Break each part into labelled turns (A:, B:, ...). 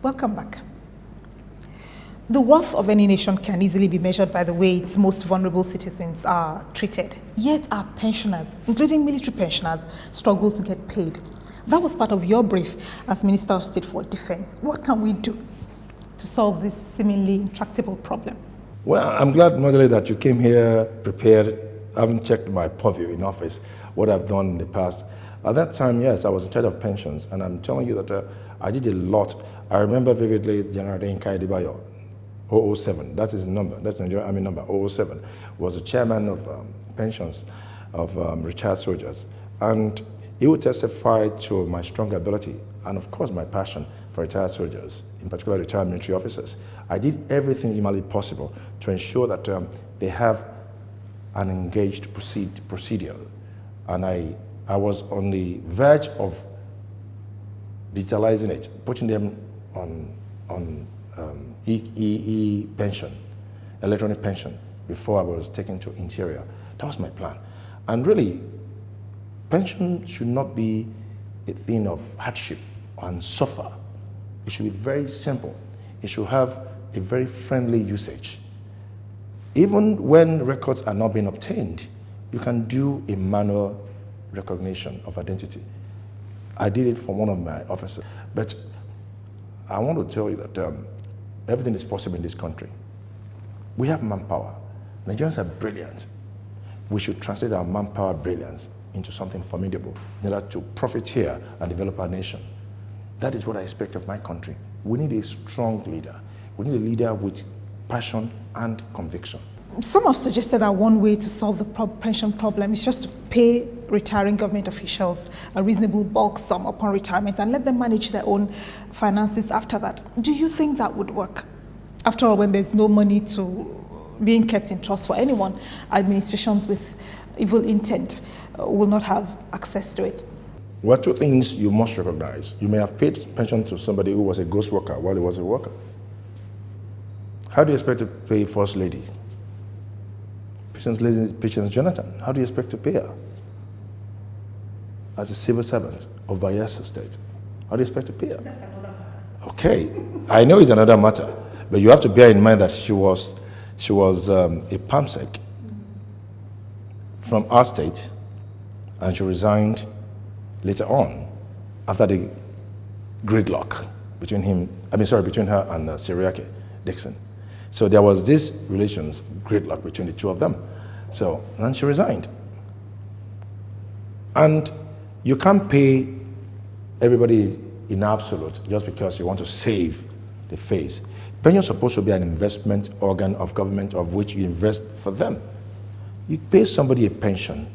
A: Welcome back. The worth of any nation can easily be measured by the way its most vulnerable citizens are treated. Yet our pensioners, including military pensioners, struggle to get paid. That was part of your brief as Minister of State for Defense. What can we do to solve this seemingly intractable problem?
B: Well, I'm glad, Madeleine, that you came here prepared. I haven't checked my purview in office, what I've done in the past. At that time, yes, I was in charge of pensions, and I'm telling you that I did a lot. I remember vividly General Denkai Debayo, 007, that's his number, that's Nigerian Army number, 007, was the chairman of pensions of retired soldiers. And he would testify to my strong ability and, of course, my passion for retired soldiers, in particular retired military officers. I did everything humanly possible to ensure that they have an engaged procedure. And I was on the verge of digitalizing it, putting them on pension, electronic pension, before I was taken to Interior. That was my plan. And really, pension should not be a thing of hardship and suffer. It should be very simple. It should have a very friendly usage. Even when records are not being obtained, you can do a manual recognition of identity. I did it for one of my officers. But I want to tell you that everything is possible in this country. We have manpower. Nigerians are brilliant. We should translate our manpower brilliance into something formidable in order to profiteer and develop our nation. That is what I expect of my country. We need a strong leader. We need a leader with passion and conviction.
A: Some have suggested that one way to solve the pension problem is just to pay retiring government officials a reasonable bulk sum upon retirement and let them manage their own finances after that. Do you think that would work? After all, when there's no money being kept in trust for anyone, administrations with evil intent will not have access to it.
B: Well, two things you must recognize. You may have paid pension to somebody who was a ghost worker while he was a worker. How do you expect to pay First Lady? Patience Jonathan, how do you expect to pay her? As a civil servant of Bayelsa State, how do you expect to pay her?
A: That's another matter.
B: Okay, I know it's another matter, but you have to bear in mind that she was a PAMSEC from our state, and she resigned later on after the gridlock between her and Seriake Dixon. So there was this relations gridlock between the two of them. So, and she resigned. And you can't pay everybody in absolute just because you want to save the face. Pension is supposed to be an investment organ of government of which you invest for them. You pay somebody a pension.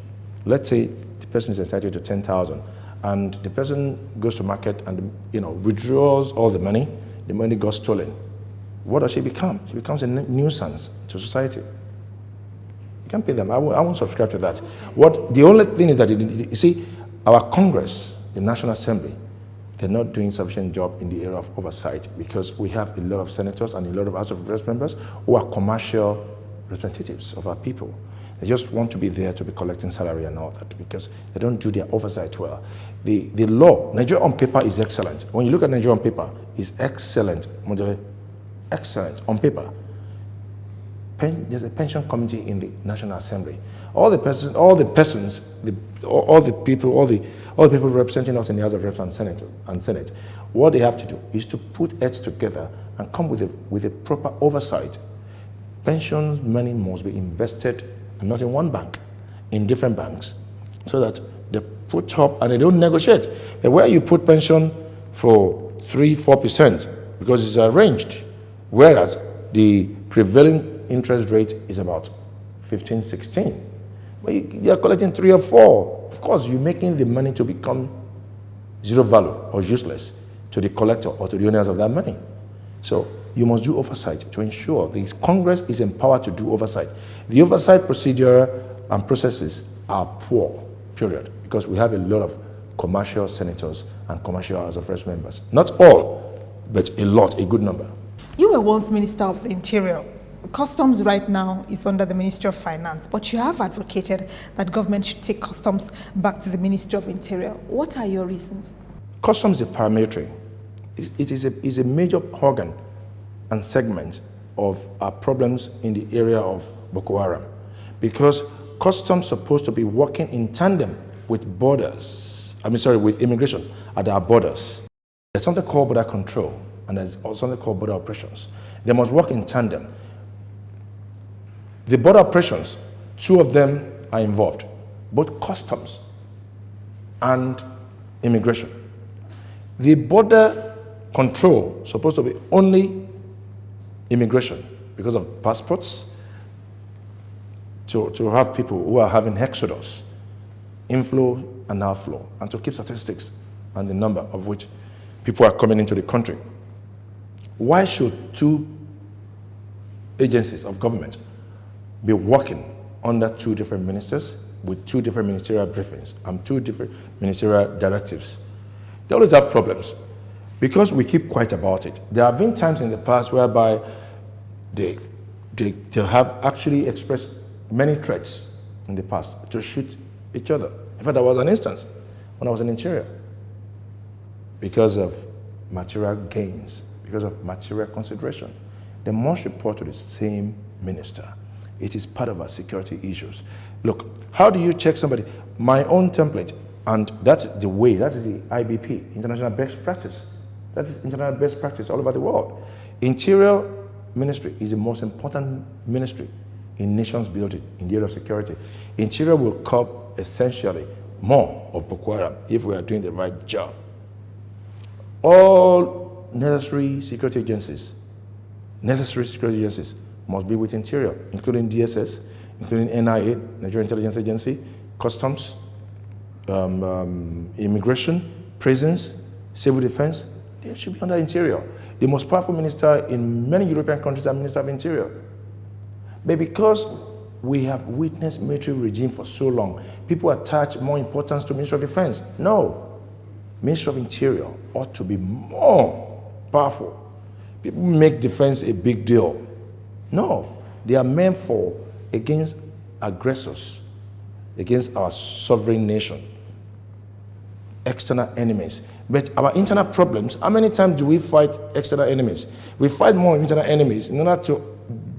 B: Let's say the person is entitled to 10,000 and the person goes to market and withdraws all the money got stolen. What does she become? She becomes a nuisance to society. You can't pay them. I won't subscribe to that. The only thing is that, you see, our Congress, the National Assembly, they're not doing sufficient job in the area of oversight because we have a lot of senators and a lot of House of Representatives members who are commercial representatives of our people. They just want to be there to be collecting salary and all that because they don't do their oversight well. The law, Nigeria on paper is excellent. When you look at Nigeria on paper, it's excellent. Excellent on paper. There's a pension committee in the National Assembly. All the people representing us in the House of Reps and Senate, what they have to do is to put heads together and come with a proper oversight. Pension money must be invested not in one bank, in different banks, so that they put up and they don't negotiate. But where you put pension for 3-4% because it's arranged, whereas the prevailing interest rate is about 15-16. Well, you're collecting 3 or 4. Of course, you're making the money to become zero value or useless to the collector or to the owners of that money. So you must do oversight to ensure the Congress is empowered to do oversight. The oversight procedure and processes are poor, period, because we have a lot of commercial senators and commercial House of Reps members. Not all, but a lot, a good number.
A: You were once Minister of the Interior. Customs right now is under the Ministry of Finance, but you have advocated that government should take customs back to the Ministry of Interior. What are your reasons?
B: Customs is a paramilitary It is a major organ and segment of our problems in the area of Boko Haram, because customs supposed to be working in tandem with with immigration at our borders. There's something called border control, and there's also something called border operations. They must work in tandem. The border operations, two of them are involved, both customs and immigration. The border control is supposed to be only immigration because of passports, to have people who are having exodus, inflow and outflow, and to keep statistics and the number of which people are coming into the country. Why should two agencies of government be working under two different ministers with two different ministerial briefings and two different ministerial directives? They always have problems because we keep quiet about it. There have been times in the past whereby they have actually expressed many threats in the past to shoot each other. In fact, there was an instance when I was in Interior because of material gains, because of material consideration. They must report to the same minister. It is part of our security issues. Look, how do you check somebody? My own template, and that's the way, that is the IBP, International Best Practice. That is international best practice all over the world. Interior Ministry is the most important ministry in nations building, in the area of security. Interior will curb essentially more of Boko Haram if we are doing the right job. All necessary security agencies must be with Interior, including DSS, including NIA, Nigerian Intelligence Agency, Customs, Immigration, Prisons, Civil Defense. They should be under Interior. The most powerful minister in many European countries are Minister of Interior. But because we have witnessed military regime for so long, people attach more importance to Minister of Defense. No. Minister of Interior ought to be more powerful. People make defense a big deal. No. They are meant for against aggressors, against our sovereign nation, external enemies. But our internal problems, how many times do we fight external enemies? We fight more internal enemies in order to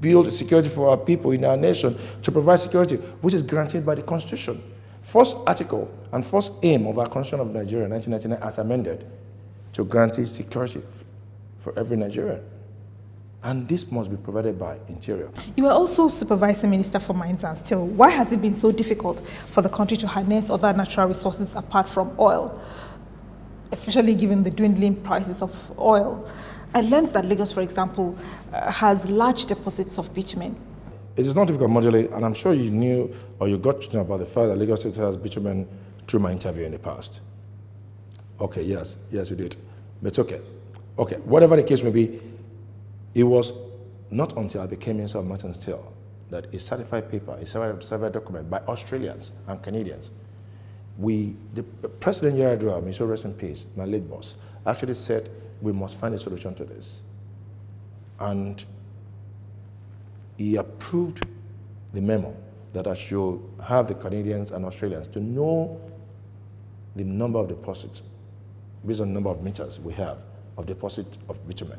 B: build security for our people in our nation, to provide security, which is guaranteed by the Constitution. First article and first aim of our Constitution of Nigeria, 1999, as amended, to guarantee security for every Nigerian. And this must be provided by Interior.
A: You are also Supervising Minister for Mines and Steel. Why has it been so difficult for the country to harness other natural resources apart from oil, especially given the dwindling prices of oil? I learned that Lagos, for example, has large deposits of bitumen.
B: It is not difficult, Moduli, and I'm sure you knew or you got to know about the fact that Lagos State has bitumen through my interview in the past. Okay, yes, you did. But okay. Okay, whatever the case may be, it was not until I became Minister of Mines and Steel that a certified paper, a certified document by Australians and Canadians, the President Yaradua, may so rest in peace, my late boss, actually said we must find a solution to this. And he approved the memo that I should have the Canadians and Australians to know the number of deposits based on the number of meters we have of deposit of bitumen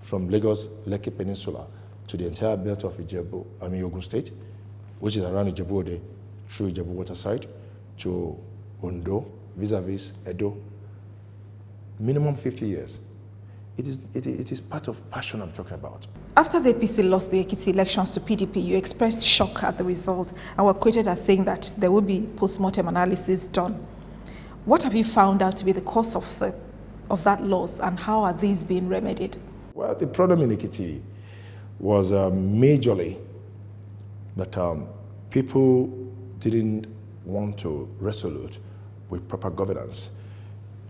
B: from Lagos, Lekki Peninsula to the entire belt of Ogun State, which is around Ijebu-Ode, through Ijebu Waterside to Ondo, vis-a-vis Edo. Minimum 50 years. It is part of passion I'm talking about.
A: After the APC lost the Ekiti elections to PDP, you expressed shock at the result and were quoted as saying that there will be post-mortem analysis done. What have you found out to be the cause of that loss, and how are these being remedied?
B: Well, the problem in Ekiti was majorly that people didn't want to resolute with proper governance.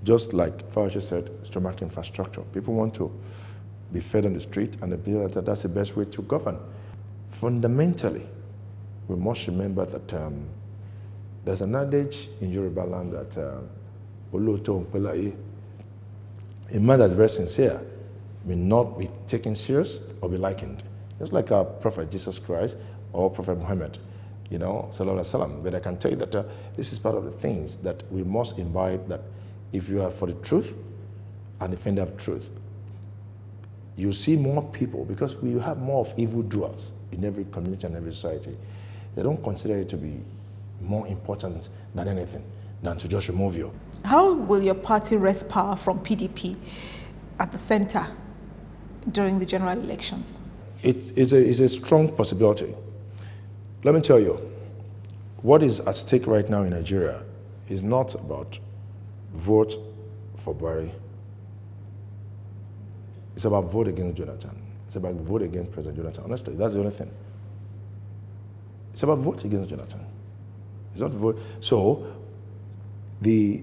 B: Just like Fauci said, stomach infrastructure. People want to be fed on the street, and they believe that that's the best way to govern. Fundamentally, we must remember that there's an adage in Yoruba land that a man that's very sincere may not be taken serious or be likened. Just like our Prophet Jesus Christ or Prophet Muhammad, sallallahu alaihi wasallam. But I can tell you that this is part of the things that we must imbibe, that if you are for the truth and defender of truth, you see more people, because we have more of evildoers in every community and every society. They don't consider it to be more important than anything, than to just remove you.
A: How will your party wrest power from PDP at the center during the general elections?
B: It's a strong possibility. Let me tell you, what is at stake right now in Nigeria is not about vote for Buhari. It's about vote against Jonathan. It's about vote against President Jonathan. Honestly, that's the only thing. It's about vote against Jonathan. It's not vote. So the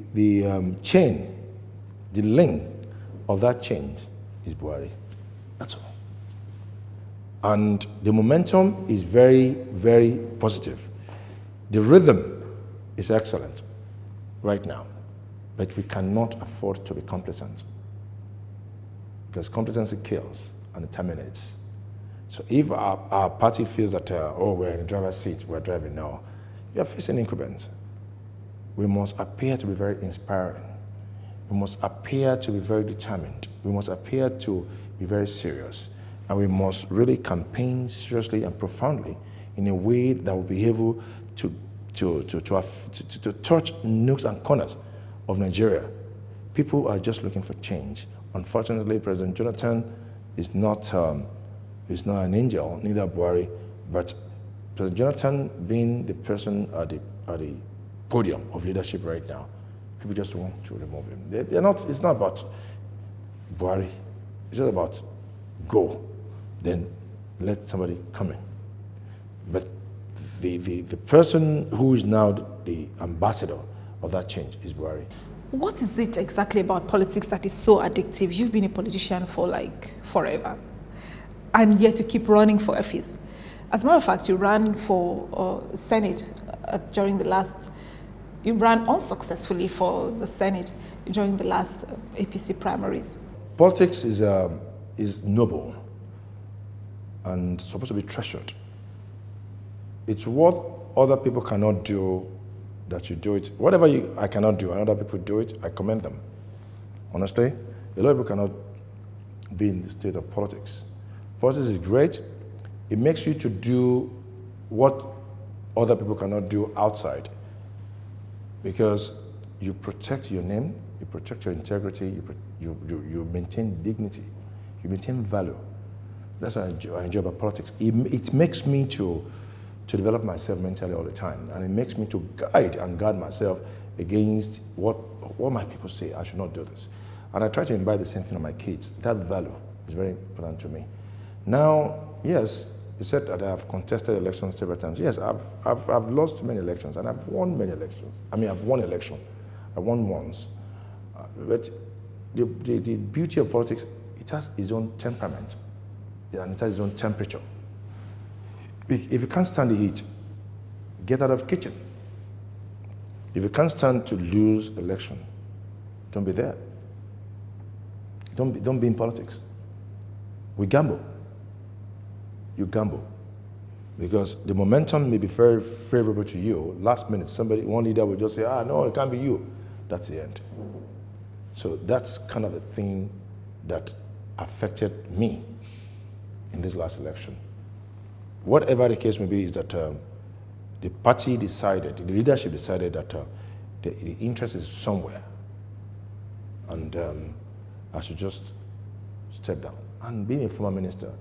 B: chain, the link of that change is Buhari. That's all. And the momentum is very, very positive. The rhythm is excellent right now, but we cannot afford to be complacent, because complacency kills and it terminates. So if our party feels that, we're in the driver's seat, we're driving now, we are facing increments. We must appear to be very inspiring. We must appear to be very determined. We must appear to be very serious. And we must really campaign seriously and profoundly in a way that will be able to touch nooks and corners of Nigeria. People are just looking for change. Unfortunately, President Jonathan is not an angel, neither Buhari, but President Jonathan being the person at the podium of leadership right now, people just want to remove him. It's not about Buhari. It's just about go, then let somebody come in. But the person who is now the ambassador of that change is Buhari.
A: What is it exactly about politics that is so addictive? You've been a politician for like forever, and yet you keep running for office. As a matter of fact, you ran for Senate you ran unsuccessfully for the Senate during the last APC primaries.
B: Politics is noble and supposed to be treasured. It's what other people cannot do that you do it. Whatever I cannot do and other people do it, I commend them. Honestly, a lot of people cannot be in the state of politics. Politics is great. It makes you to do what other people cannot do outside, because you protect your name, you protect your integrity, you maintain dignity, you maintain value. That's what I enjoy about politics. It makes me to develop myself mentally all the time, and it makes me to guard myself against what my people say. I should not do this. And I try to imbibe the same thing on my kids. That value is very important to me. Now, yes, you said that I've contested elections several times. Yes, I've lost many elections, and I've won many elections. I mean, I've won election. I won once. But the beauty of politics, it has its own temperament, and it has its own temperature. If you can't stand the heat, get out of the kitchen. If you can't stand to lose election, don't be there. Don't be in politics. We gamble. You gamble. Because the momentum may be very favorable to you. Last minute, one leader will just say, no, it can't be you. That's the end. So that's kind of the thing that affected me in this last election. Whatever the case may be, is that the party decided, the leadership decided that the interest is somewhere, and I should just step down. And being a former minister,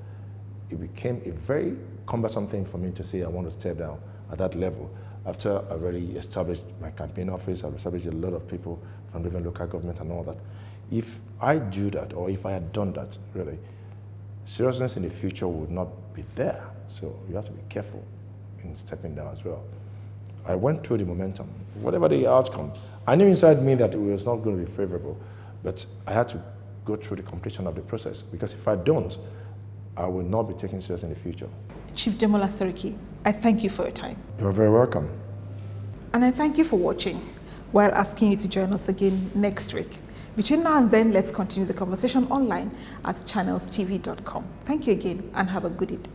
B: it became a very cumbersome thing for me to say I want to step down at that level. After I already established my campaign office, I've established a lot of people from different local government and all that. If I do that, or if I had done that, really, seriousness in the future would not be there. So you have to be careful in stepping down as well. I went through the momentum. Whatever the outcome, I knew inside me that it was not going to be favorable, but I had to go through the completion of the process, because if I don't, I will not be taken serious in the future.
A: Chief Demola Seriki, I thank you for your time.
B: You're very welcome.
A: And I thank you for watching, while asking you to join us again next week. Between now and then, let's continue the conversation online at channelstv.com. Thank you again, and have a good evening.